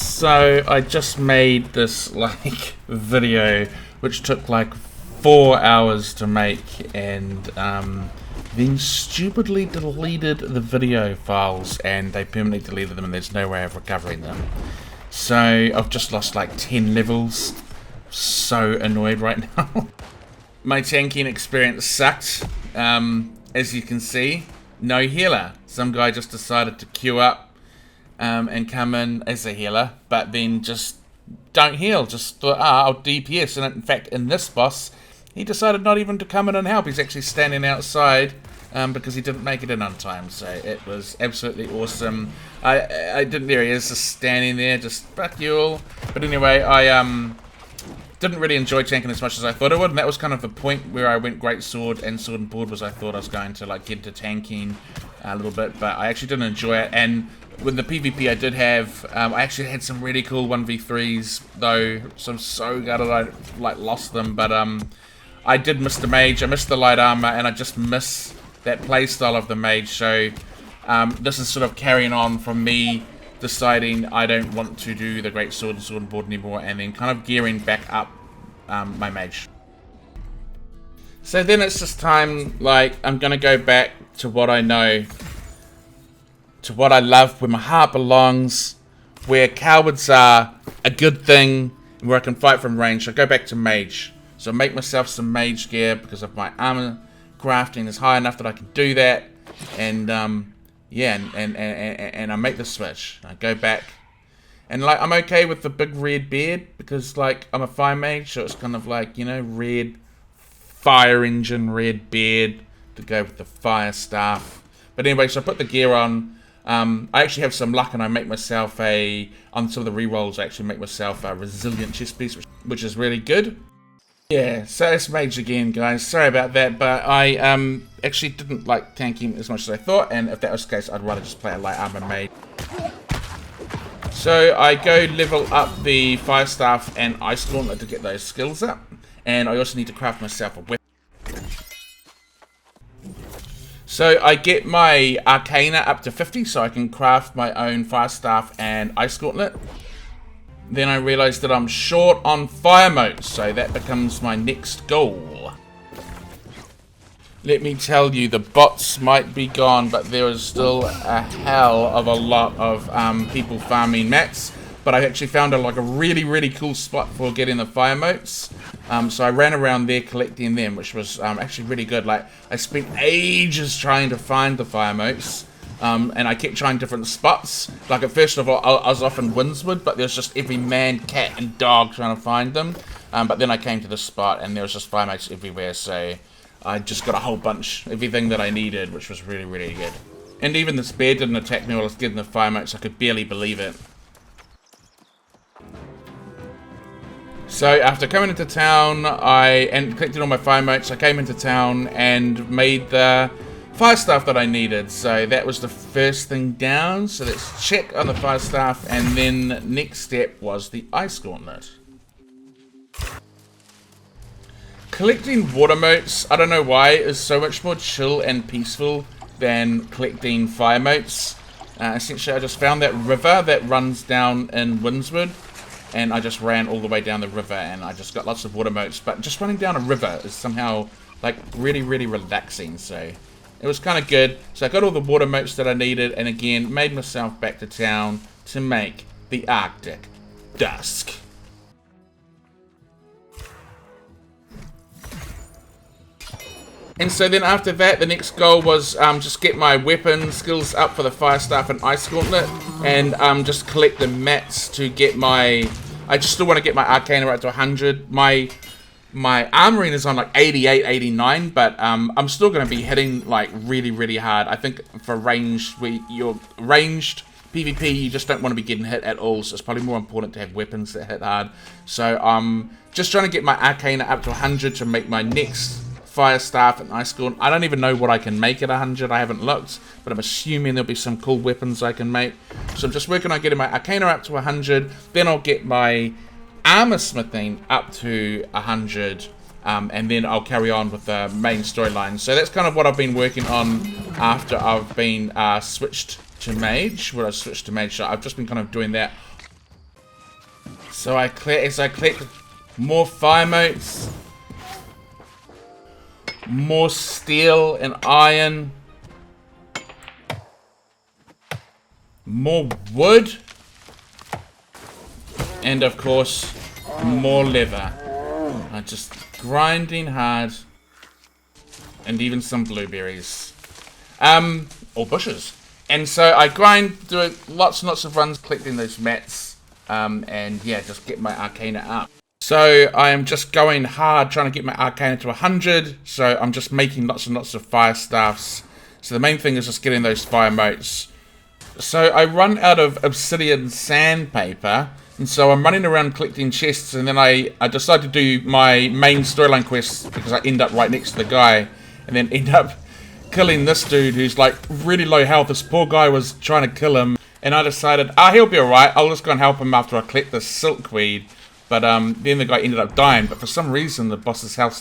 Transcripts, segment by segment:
So I just made this like video which took like 4 hours to make, and then stupidly deleted the video files, and they permanently deleted them and there's no way of recovering them. So I've just lost like 10 levels. So annoyed right now. My tanking experience sucked. As you can see, no healer. Some guy just decided to queue up and come in as a healer, but then just don't heal. Just thought, I'll DPS. And in fact, in this boss, he decided not even to come in and help. He's actually standing outside because he didn't make it in on time. So it was absolutely awesome. I didn't. There he is, just standing there, just fuck you all. But anyway, I didn't really enjoy tanking as much as I thought I would, and that was kind of the point where I went great sword and sword and board, was I thought I was going to like get into tanking a little bit, but I actually didn't enjoy it. And with the PvP I did have, I actually had some really cool 1v3s though, so I'm so gutted I like lost them. But I did miss the mage, I missed the light armor, and I just miss that playstyle of the mage. So this is sort of carrying on from me deciding I don't want to do the great sword and sword and board anymore, and then kind of gearing back up my mage. So then it's just time, like, I'm gonna go back to what I know, to what I love, where my heart belongs, where cowards are a good thing, and where I can fight from range. So I go back to mage. So I make myself some mage gear because of my armor crafting is high enough that I can do that, and yeah, and I make the switch. I go back, and like I'm okay with the big red beard because like I'm a fire mage, so it's kind of like, you know, red fire engine, red beard to go with the fire staff. But anyway, so I put the gear on. I actually have some luck, and I make myself on some of the rerolls, I actually make myself a resilient chest piece, which is really good. Yeah, so it's mage again, guys. Sorry about that, but I actually didn't like tanking as much as I thought, and if that was the case, I'd rather just play a light armor mage. So I go level up the fire staff and ice gauntlet to get those skills up, and I also need to craft myself a weapon. So I get my Arcana up to 50, so I can craft my own fire staff and ice gauntlet. Then I realize that I'm short on fire motes, so that becomes my next goal. Let me tell you, the bots might be gone, but there is still a hell of a lot of people farming mats. But I actually found like a really cool spot for getting the fire motes. So I ran around there collecting them, which was actually really good. Like, I spent ages trying to find the fire motes. And I kept trying different spots. Like, at first of all, I was off in Windswood, but there's just every man, cat, and dog trying to find them. But then I came to this spot, and there was just fire mates everywhere, so I just got a whole bunch, everything that I needed, which was really good. And even this bear didn't attack me while I was getting the fire mates. I could barely believe it. So after coming into town, and collected all my fire mates, I came into town and made the fire staff that I needed. So that was the first thing down. So let's check on the fire staff, and then next step was the ice gauntlet. Collecting water motes, I don't know why, is so much more chill and peaceful than collecting fire motes. Essentially, I just found that river that runs down in Windswood, and I just ran all the way down the river, and I just got lots of water motes. But just running down a river is somehow like really relaxing. So it was kind of good. So I got all the water motes that I needed, and again, made myself back to town to make the Arctic Dusk. And so then after that, the next goal was just get my weapon skills up for the fire staff and ice gauntlet, and just collect the mats to get my... I just still want to get my Arcana right to 100. My armoring is on like 88, 89, but I'm still going to be hitting like really hard. I think for ranged, you're ranged PvP, you just don't want to be getting hit at all, so it's probably more important to have weapons that hit hard. So I'm just trying to get my Arcana up to 100 to make my next fire staff and ice gauntlet. I don't even know what I can make at 100. I haven't looked, but I'm assuming there'll be some cool weapons I can make. So I'm just working on getting my Arcana up to 100. Then I'll get my armor smithing up to 100, and then I'll carry on with the main storyline. So that's kind of what I've been working on after I've been switched to mage. So I've just been kind of doing that So as I collect more fire motes, more steel and iron, more wood, and of course, more leather. I'm just grinding hard, and even some blueberries, or bushes. And so I grind, do lots and lots of runs collecting those mats, and yeah, just get my Arcana up. So I am just going hard trying to get my Arcana to 100, so I'm just making lots and lots of fire staffs. So the main thing is just getting those fire motes. So I run out of obsidian sandpaper, and so I'm running around collecting chests, and then I decide to do my main storyline quest because I end up right next to the guy, and then end up killing this dude who's like really low health. This poor guy was trying to kill him, and I decided, he'll be alright, I'll just go and help him after I collect the silkweed. But then the guy ended up dying, but for some reason the boss's health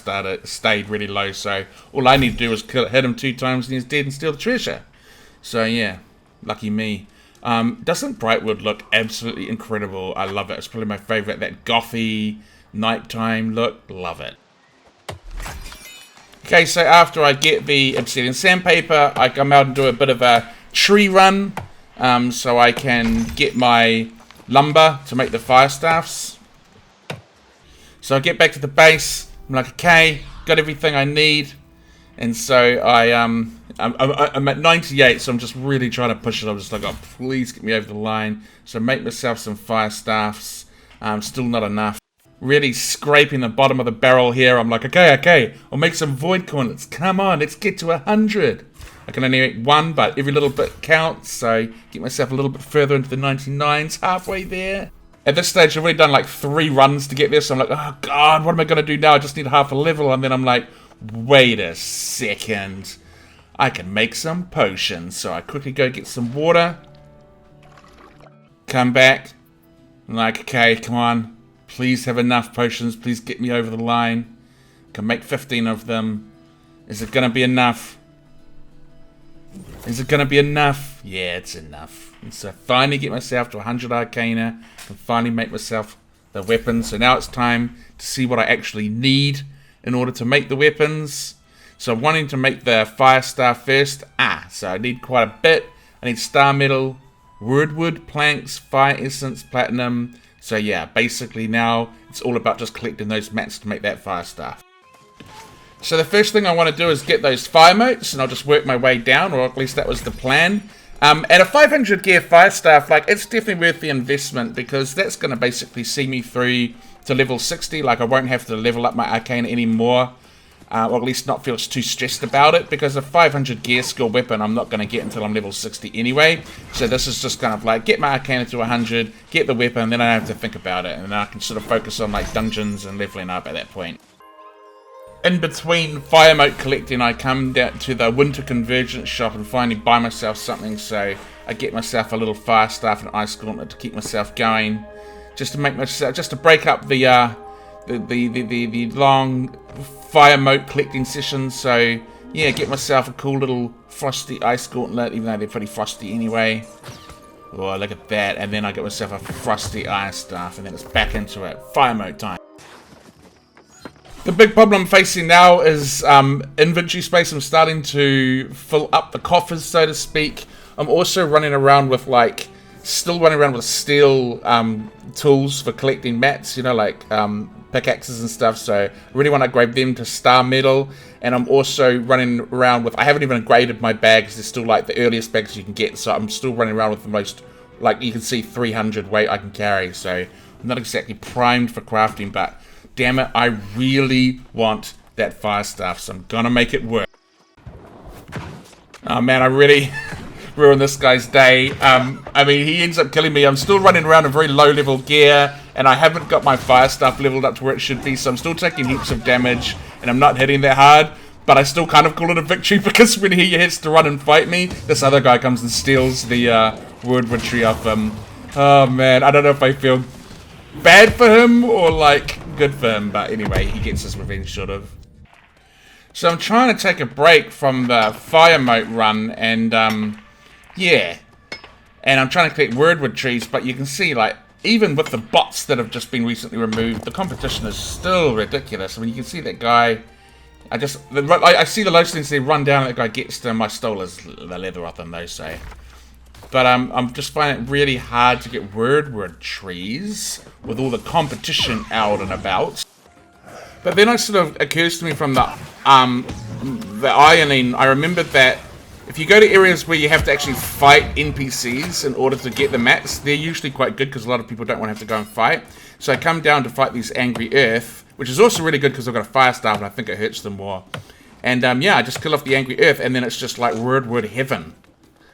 stayed really low, so all I need to do is hit him 2 times and he's dead and steal the treasure. So yeah, lucky me. Doesn't Brightwood look absolutely incredible? I love it. It's probably my favourite, that gothy nighttime look. Love it. Okay, so after I get the obsidian sandpaper, I come out and do a bit of a tree run, so I can get my lumber to make the fire staffs. So I get back to the base, I'm like, okay, got everything I need, and so I'm at 98, so I'm just really trying to push it. I'm just like, oh, please get me over the line. So make myself some fire staffs, still not enough. Really scraping the bottom of the barrel here. I'm like, okay, I'll make some void gauntlets. Come on, let's get to 100. I can only make 1, but every little bit counts, so get myself a little bit further into the 99s, halfway there. At this stage, I've already done like 3 runs to get there, so I'm like, oh god, what am I going to do now? I just need half a level, and then I'm like, wait a second. I can make some potions. So I quickly go get some water. Come back. I'm like, okay, come on. Please have enough potions. Please get me over the line. I can make 15 of them. Is it going to be enough? Is it going to be enough? Yeah, it's enough. And so I finally get myself to 100 Arcana and finally make myself the weapons. So now it's time to see what I actually need in order to make the weapons. So I'm wanting to make the fire staff first. So I need quite a bit. I need star metal, wood, planks, fire essence, platinum. So yeah, basically now it's all about just collecting those mats to make that fire staff. So the first thing I want to do is get those fire motes, and I'll just work my way down, or at least that was the plan. At a 500 gear fire staff, like, it's definitely worth the investment, because that's going to basically see me through to level 60. Like, I won't have to level up my Arcana anymore, or at least not feel too stressed about it, because a 500 gear skill weapon I'm not going to get until I'm level 60 anyway. So this is just kind of like, get my Arcana to 100, get the weapon, and then I don't have to think about it, and then I can sort of focus on like dungeons and leveling up at that point. In between fire mote collecting, I come down to the Winter Convergence shop and finally buy myself something. So I get myself a little fire staff and ice gauntlet to keep myself going, just to make myself, just to break up the long fire mote collecting sessions. So yeah, get myself a cool little frosty ice gauntlet, even though they're pretty frosty anyway. Oh, look at that! And then I get myself a frosty ice staff, and then it's back into it. Fire mote time. The big problem I'm facing now is inventory space. I'm starting to fill up the coffers, so to speak. I'm also running around with still running around with steel tools for collecting mats, you know, like pickaxes and stuff. So I really want to upgrade them to star metal. And I'm also running around with, I haven't even upgraded my bags. They're still like the earliest bags you can get. So I'm still running around with the most, like you can see, 300 weight I can carry. So I'm not exactly primed for crafting, but damn it, I really want that fire staff, so I'm gonna make it work. Oh man, I really ruined this guy's day. I mean, he ends up killing me. I'm still running around in very low level gear, and I haven't got my fire staff leveled up to where it should be, so I'm still taking heaps of damage, and I'm not hitting that hard, but I still kind of call it a victory, because when he hits to run and fight me, this other guy comes and steals the wood tree off him. Oh man, I don't know if I feel bad for him or like good for him, but anyway, he gets his revenge sort of. So I'm trying to take a break from the fire mote run, and yeah, and I'm trying to collect wood trees, but you can see like even with the bots that have just been recently removed, the competition is still ridiculous. I mean, you can see that guy. I see the low things they run down and that guy gets to him. I stole the leather off him, though, so. But I'm just finding it really hard to get word trees with all the competition out and about. But then it sort of occurs to me from the ironing, I remembered that if you go to areas where you have to actually fight NPCs in order to get the mats, they're usually quite good because a lot of people don't want to have to go and fight. So I come down to fight these Angry Earth, which is also really good because I've got a fire staff and I think it hurts them more. And yeah, I just kill off the Angry Earth and then it's just like word heaven.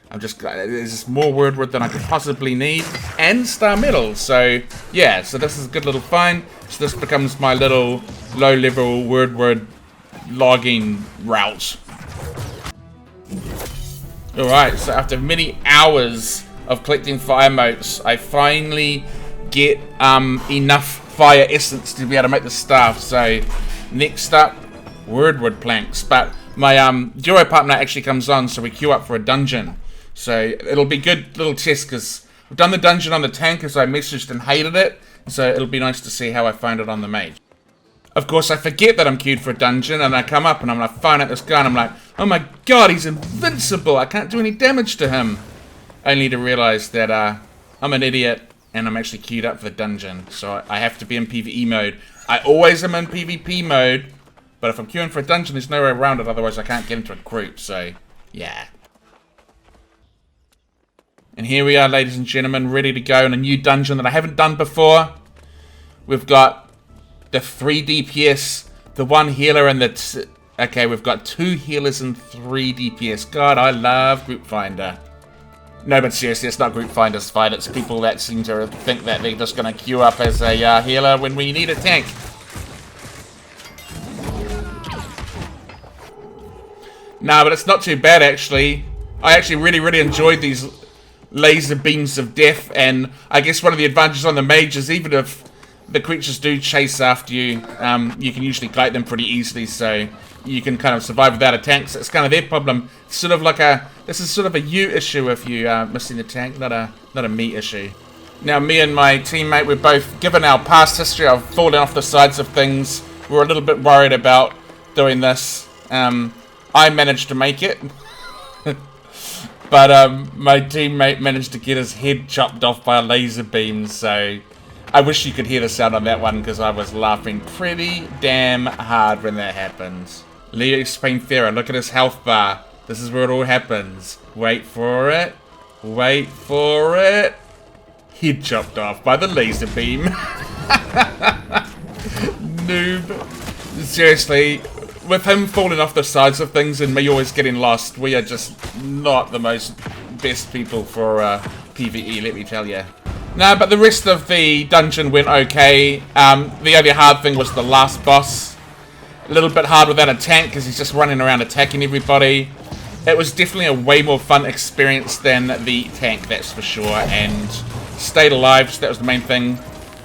There's just more word than I could possibly need, and star medal. So yeah, so this is a good little find. So this becomes my little low-level word logging route. All right, so after many hours of collecting fire motes, I finally get enough fire essence to be able to make the staff. So next up, word planks. But my duo partner actually comes on, so we queue up for a dungeon. So it'll be good little test because I've done the dungeon on the tank as I messaged and hated it. So it'll be nice to see how I find it on the mage. Of course, I forget that I'm queued for a dungeon and I come up and I'm like, find out this guy and I'm like, oh my god, he's invincible. I can't do any damage to him. Only to realize that I'm an idiot and I'm actually queued up for the dungeon. So I have to be in PvE mode. I always am in PvP mode, but if I'm queuing for a dungeon, there's no way around it. Otherwise, I can't get into a group. So, yeah. And here we are, ladies and gentlemen, ready to go in a new dungeon that I haven't done before. We've got the 3 DPS, the 1 healer, and the... Okay, we've got 2 healers and 3 DPS. God, I love Group Finder. No, but seriously, it's not Group Finder's fight. It's people that seem to think that they're just going to queue up as a healer when we need a tank. Nah, but it's not too bad, actually. I actually really enjoyed these laser beams of death, and I guess one of the advantages on the mage is even if the creatures do chase after you, you can usually kite them pretty easily, so you can kind of survive without a tank. So it's kind of their problem. It's sort of like this is sort of a you issue if you are missing the tank, not a me issue. Now, me and my teammate, we're both, given our past history of falling off the sides of things, we're a little bit worried about doing this. I managed to make it. But my teammate managed to get his head chopped off by a laser beam, so I wish you could hear the sound on that one because I was laughing pretty damn hard when that happened. Leo Spainthera, look at his health bar. This is where it all happens. Wait for it. Wait for it. Head chopped off by the laser beam. Noob. Seriously. With him falling off the sides of things and me always getting lost, we are just not the best people for PvE, let me tell you. No, but the rest of the dungeon went okay. The only hard thing was the last boss. A little bit hard without a tank because he's just running around attacking everybody. It was definitely a way more fun experience than the tank, that's for sure. And stayed alive, so that was the main thing.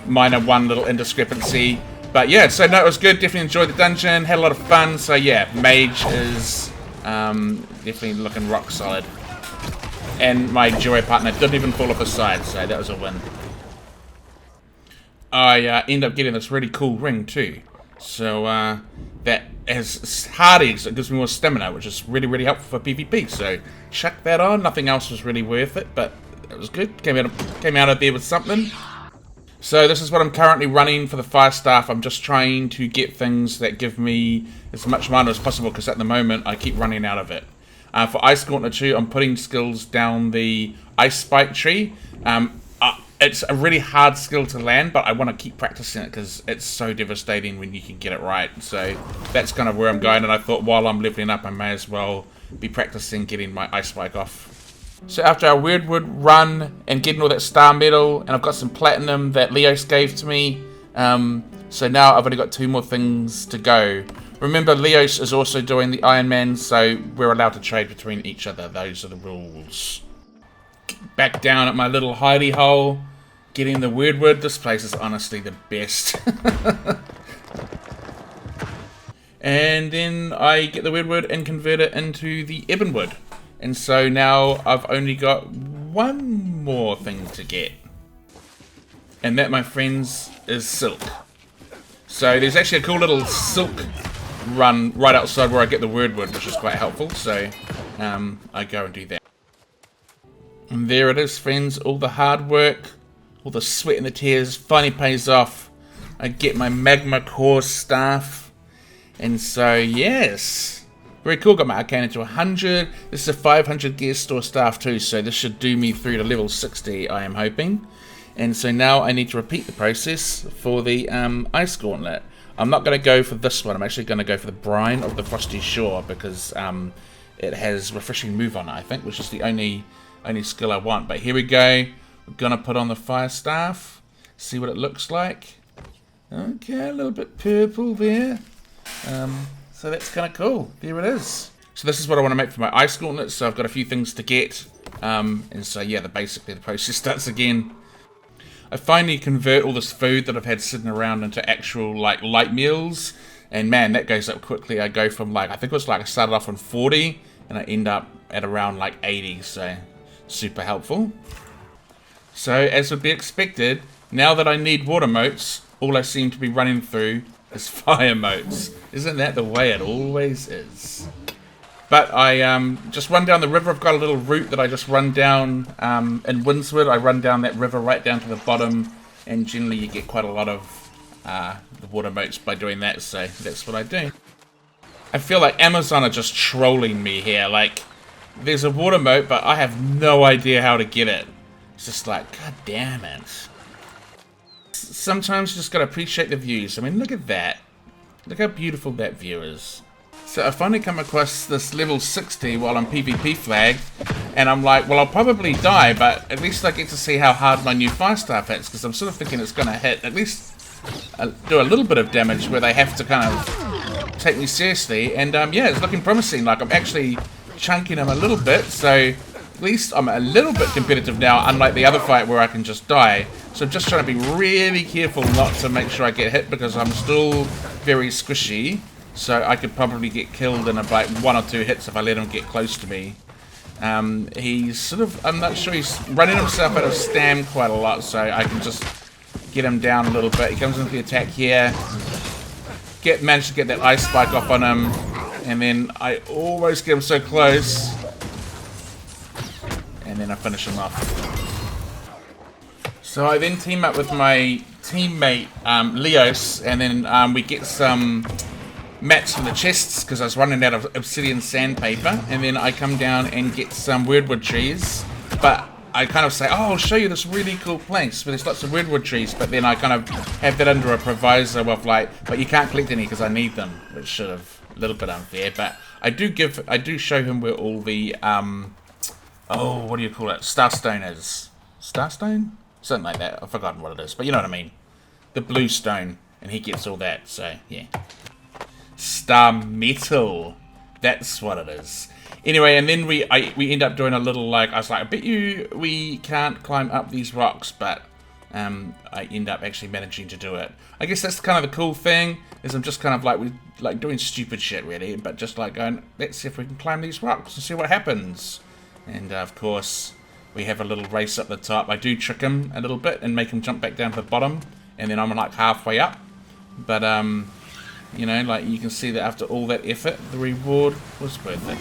Minor one little indiscrepancy. But yeah, so no, it was good. Definitely enjoyed the dungeon. Had a lot of fun. So yeah, mage is definitely looking rock solid. And my duo partner didn't even fall off his side, so that was a win. I end up getting this really cool ring too. So that has hard eggs. It gives me more stamina, which is really helpful for PvP. So chuck that on. Nothing else was really worth it, but it was good. Came out of there with something. So this is what I'm currently running for the fire staff. I'm just trying to get things that give me as much mana as possible because at the moment I keep running out of it. For Ice Gauntlet 2, I'm putting skills down the Ice Spike tree. It's a really hard skill to land, but I want to keep practicing it because it's so devastating when you can get it right. So that's kind of where I'm going, and I thought while I'm leveling up I may as well be practicing getting my Ice Spike off. So after our Weirdwood run and getting all that star medal, and I've got some platinum that Leos gave to me, so now I've only got 2 more things to go. Remember, Leos is also doing the Ironman, so we're allowed to trade between each other. Those are the rules. Back down at my little hidey hole, getting the Weirdwood. This place is honestly the best. And then I get the Weirdwood and convert it into the Ebonwood. And so now I've only got 1 more thing to get. And that, my friends, is silk. So there's actually a cool little silk run right outside where I get the wordwood, which is quite helpful. So I go and do that. And there it is, friends. All the hard work, all the sweat and the tears finally pays off. I get my magma core staff. And so, yes. Very cool. Got my Arcana to 100. This is a 500 gear store staff too. So this should do me through to level 60, I am hoping. And so now I need to repeat the process for the Ice Gauntlet. I'm not going to go for this one. I'm actually going to go for the Brine of the Frosty Shore because it has refreshing move on it, I think, which is the only skill I want. But here we go. We're going to put on the Fire Staff. See what it looks like. Okay, a little bit purple there. So that's kind of cool. There it is. So this is what I want to make for my Ice Gauntlet. So I've got a few things to get. And so yeah, basically the process starts again. I finally convert all this food that I've had sitting around into actual like light meals, and man, that goes up quickly. I go from like, I think it was like I started off on 40 and I end up at around like 80, so super helpful. So as would be expected, now that I need water motes, all I seem to be running through is fire motes. Isn't that the way it always is? But I just run down the river. I've got a little route that I just run down in Windswood. I run down that river right down to the bottom, and generally you get quite a lot of the water motes by doing that, so that's what I do. I feel like Amazon are just trolling me here. Like, there's a water mote, but I have no idea how to get it. It's just like, god damn it. Sometimes you just gotta appreciate the views. I mean, look at that. Look how beautiful that view is. So I finally come across this level 60 while I'm PvP flagged, and I'm like, well, I'll probably die, but at least I get to see how hard my new fire staff hits, because I'm sort of thinking it's going to hit, at least do a little bit of damage where they have to kind of take me seriously, and yeah, it's looking promising. Like, I'm actually chunking them a little bit, so at least I'm a little bit competitive now, unlike the other fight where I can just die. So I'm just trying to be really careful not to make sure I get hit, because I'm still very squishy. So I could probably get killed in about 1 or 2 hits if I let him get close to me. He's sort of, I'm not sure, he's running himself out of stam quite a lot, so I can just get him down a little bit. He comes into the attack here. Manage to get that ice spike off on him. And then I almost get him so close. And then I finish him off. So I then team up with my teammate, Leos, and then we get some mats from the chests, because I was running out of obsidian sandpaper, and then I come down and get some weirdwood trees, but I kind of say, oh, I'll show you this really cool place where there's lots of weirdwood trees, but then I kind of have that under a proviso of like, but you can't collect any because I need them, which should have a little bit unfair, but I do show him where all the, oh, what do you call it, Starstone is. Starstone? Something like that, I've forgotten what it is, but you know what I mean. The blue stone, and he gets all that, so yeah. Star metal, that's what it is. Anyway, and then we end up doing a little, like, I was like, I bet you we can't climb up these rocks, but I end up actually managing to do it. I guess that's kind of the cool thing, is I'm just kind of like doing stupid shit really, but just like going, let's see if we can climb these rocks and see what happens. And of course we have a little race up the top. I do trick him a little bit and make him jump back down to the bottom, and then I'm like halfway up, but you know, like, you can see that after all that effort, the reward was worth it.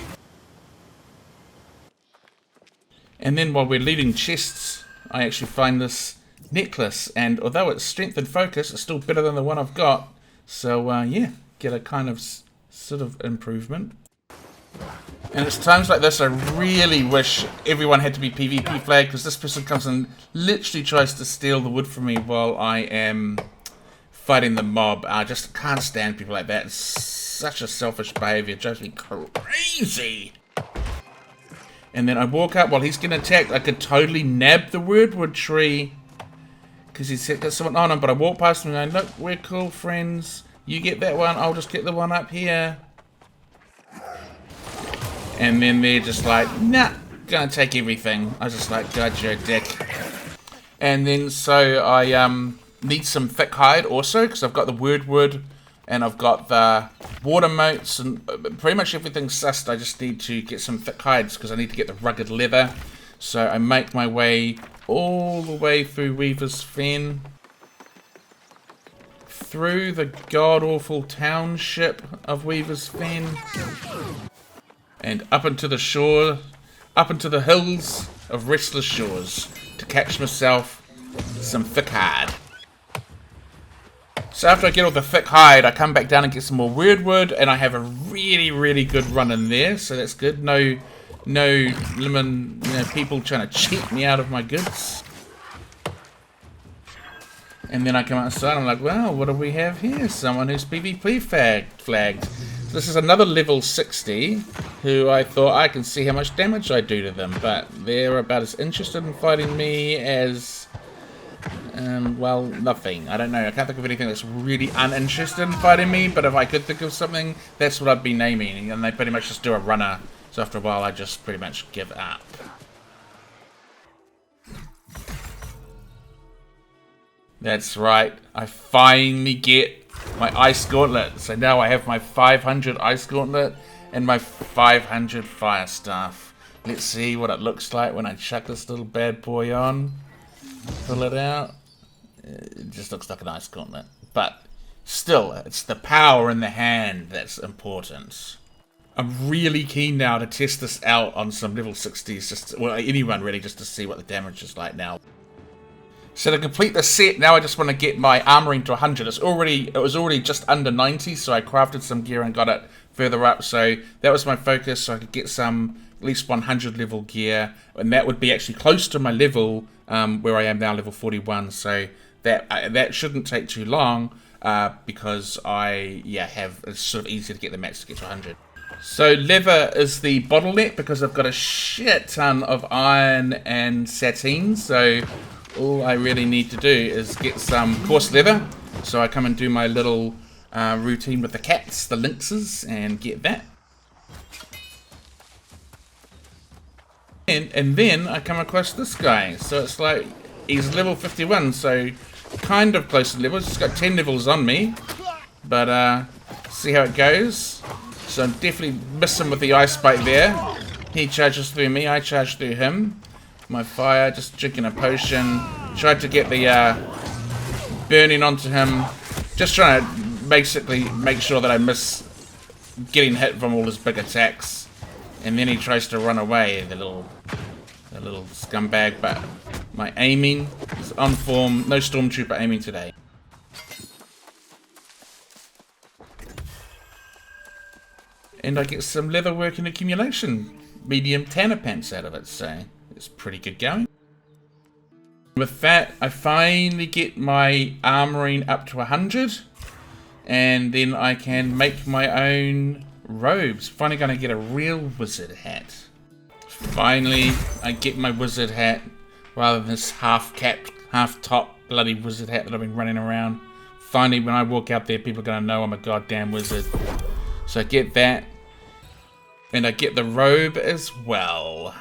And then while we're leading chests, I actually find this necklace, and although it's strength and focus, it's still better than the one I've got. So yeah, get a kind of sort of improvement. And it's times like this I really wish everyone had to be PvP flagged, because this person comes and literally tries to steal the wood from me while I am fighting the mob. I just can't stand people like that. It's such a selfish behavior. It drives me crazy. And then I walk up while he's getting attacked. I could totally nab the weirdwood tree because he's got someone on him, but I walk past him and I go, look, we're cool friends. You get that one, I'll just get the one up here. And then they're just like, nah, gonna take everything. I was just like, God, you're a dick. And then so I need some thick hide also, because I've got the weirdwood and I've got the water motes and pretty much everything's sussed. I just need to get some thick hides because I need to get the rugged leather. So I make my way all the way through Weaver's Fen, through the god-awful township of Weaver's Fen, and up into the shore, up into the hills of Restless Shores to catch myself some thick hide. So after I get all the thick hide, I come back down and get some more weirdwood, and I have a really good run in there, so that's good. No lemon, people trying to cheat me out of my goods. And then I come outside, I'm like, well, what do we have here? Someone who's PvP flagged. This is another level 60, who I thought I can see how much damage I do to them, but they're about as interested in fighting me as, well, nothing. I don't know, I can't think of anything that's really uninterested in fighting me, but if I could think of something, that's what I'd be naming, and they pretty much just do a runner, so after a while I just pretty much give up. That's right, I finally get my Ice Gauntlet. So now I have my 500 Ice Gauntlet and my 500 Fire Staff. Let's see what it looks like when I chuck this little bad boy on. Pull it out. It just looks like an Ice Gauntlet. But still, it's the power in the hand that's important. I'm really keen now to test this out on some level 60s, well, anyone really, just to see what the damage is like now. So to complete the set, now I just want to get my armoring to 100. It was already just under 90, so I crafted some gear and got it further up. So that was my focus, so I could get some at least 100 level gear, and that would be actually close to my level where I am now, level 41. So that shouldn't take too long because it's sort of easy to get the max to get to 100. So leather is the bottleneck because I've got a shit ton of iron and sateen. So all I really need to do is get some coarse leather. So I come and do my little routine with the cats, the lynxes, and get that. And then I come across this guy. So it's like, he's level 51, so kind of close to levels. He's got 10 levels on me. But see how it goes. So I'm definitely missing with the ice bite there. He charges through me, I charge through him. My fire, just drinking a potion. Tried to get the burning onto him. Just trying to basically make sure that I miss getting hit from all his big attacks. And then he tries to run away, the little scumbag. But my aiming is on form. No stormtrooper aiming today. And I get some leatherwork and accumulation. Medium tanner pants out of it, so it's pretty good going. With that, I finally get my armoring up to 100. And then I can make my own robes. Finally gonna get a real wizard hat. Finally, I get my wizard hat rather than this half-capped, half-top bloody wizard hat that I've been running around. Finally, when I walk out there, people are gonna know I'm a goddamn wizard. So I get that. And I get the robe as well.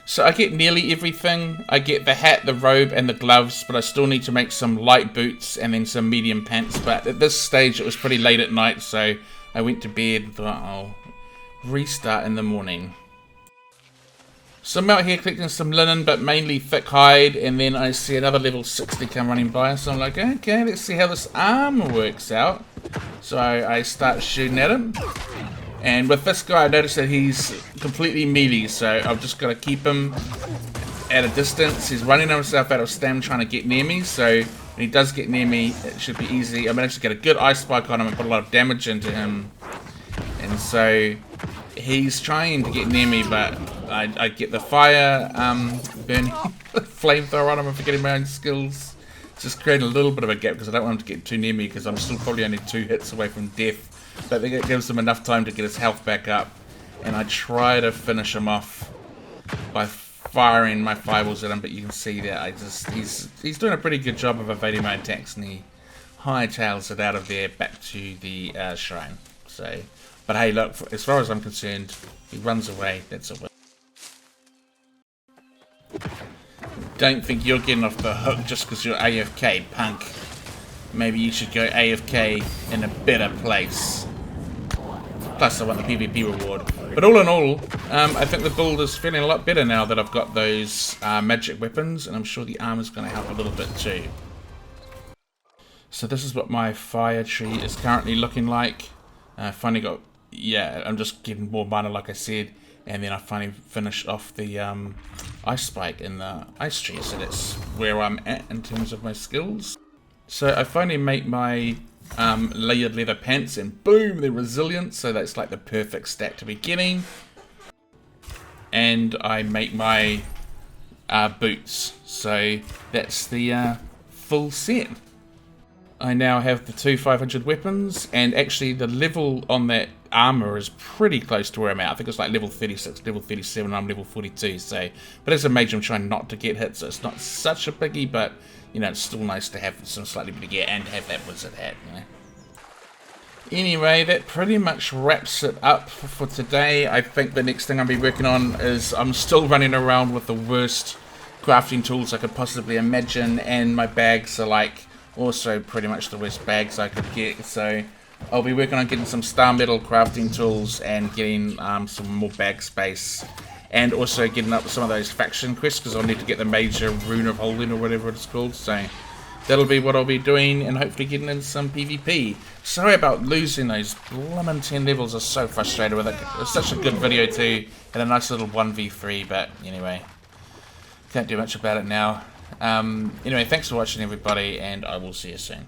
So I get nearly everything. I get the hat, the robe, and the gloves, but I still need to make some light boots and then some medium pants. But at this stage, it was pretty late at night, so I went to bed and thought, I'll restart in the morning. So I'm out here collecting some linen, but mainly thick hide, and then I see another level 60 come running by, so I'm like, okay, let's see how this armor works out. So I start shooting at him. And with this guy, I noticed that he's completely melee, so I've just got to keep him at a distance. He's running himself out of stam trying to get near me, so when he does get near me, it should be easy. I managed to get a good ice spike on him and put a lot of damage into him. And so he's trying to get near me, but I get the fire burning flamethrower on him. I'm forgetting my own skills. Just creating a little bit of a gap because I don't want him to get too near me because I'm still probably only 2 hits away from death. But I think it gives him enough time to get his health back up. And I try to finish him off by firing my fireballs at him, but you can see that he's doing a pretty good job of evading my attacks, and he hightails it out of there back to the shrine. So, but hey, look, as far as I'm concerned, he runs away. That's a win. Don't think you're getting off the hook just because you're AFK, punk. Maybe you should go AFK in a better place. Plus, I want the PvP reward. But all in all, I think the build is feeling a lot better now that I've got those magic weapons, and I'm sure the armor's going to help a little bit too. So this is what my fire tree is currently looking like. I finally got, yeah, I'm just getting more mana like I said, and then I finally finished off the ice spike in the ice tree, so that's where I'm at in terms of my skills. So I finally make my layered leather pants, and boom, they're resilient, so that's like the perfect stack to be getting. And I make my boots, so that's the full set. I now have the 2 500 weapons, and actually the level on that armor is pretty close to where I'm at. I think it's like level 36, level 37, and I'm level 42, so, but as a mage I'm trying not to get hit, so it's not such a biggie, but, you know, it's still nice to have some slightly better gear and have that wizard hat, you know. Anyway, that pretty much wraps it up for today. I think the next thing I'll be working on is I'm still running around with the worst crafting tools I could possibly imagine, and my bags are like also pretty much the worst bags I could get, so I'll be working on getting some star metal crafting tools and getting some more bag space, and also getting up some of those faction quests because I'll need to get the major rune of holding or whatever it's called, so that'll be what I'll be doing, and hopefully getting in some PvP. Sorry about losing those blimmin' 10 levels, I'm so frustrated with it. It was such a good video too, and a nice little 1v3, but anyway, can't do much about it now. Anyway, thanks for watching everybody, and I will see you soon.